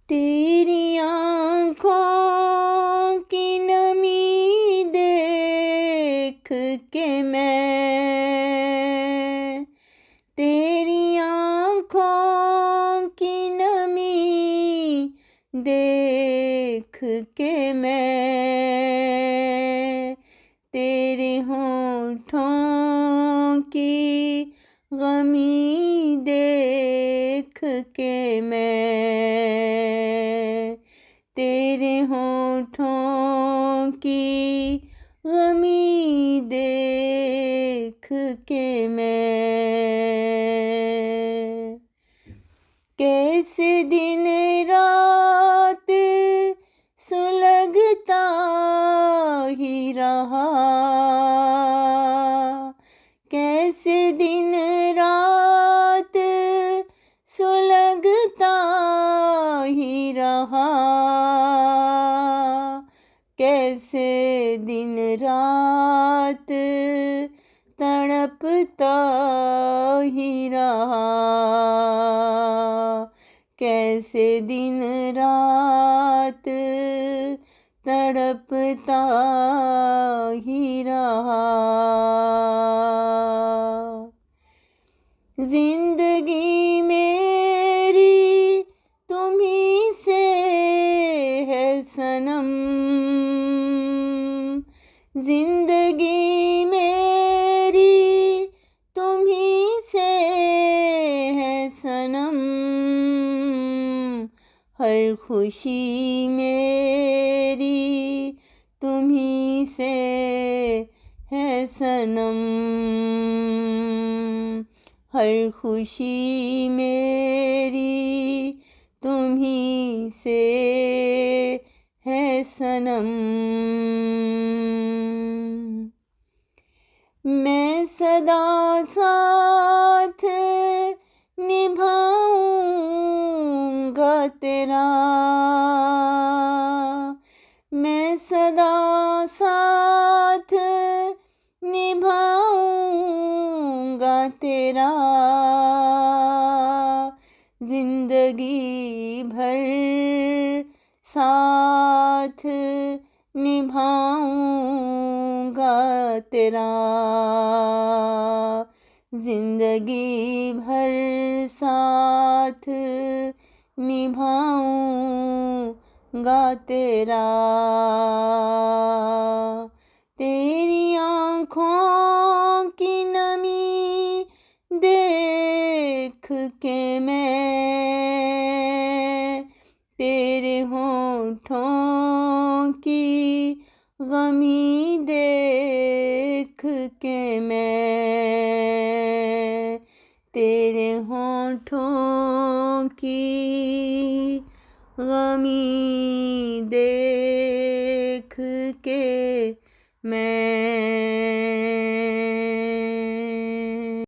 तेरी आँखों की नमी देख के मैं, तेरी आँखों की नमी देख के मैं, तेरे होठों की गमी देख के मैं, तेरे होठों की गमी देख के मैं, कैसे दिन रात सुलगता ही रहा, कैसे दिन रात सुलगता ही रहा, कैसे दिन रात तड़पता ही रहा, कैसे दिन रात तड़पता ही रहा। जिंदगी मेरी तुम्ही से है सनम, जिंदगी मेरी तुम्ही से है सनम, हर खुशी मेरी तुम्ही से है सनम, हर खुशी मेरी तुम्ही से है सनम। मैं सदा साथ निभाऊंगा तेरा, मैं सदा साथ निभाऊंगा तेरा, जिंदगी भर साथ निभाऊंगा तेरा, जिंदगी भर साथ निभाऊंगा तेरा, तेरी आँखों की नमी देख के मैं, तेरे होठों की गमी देख के मैं, तेरे होठों की गमी देख के मैं।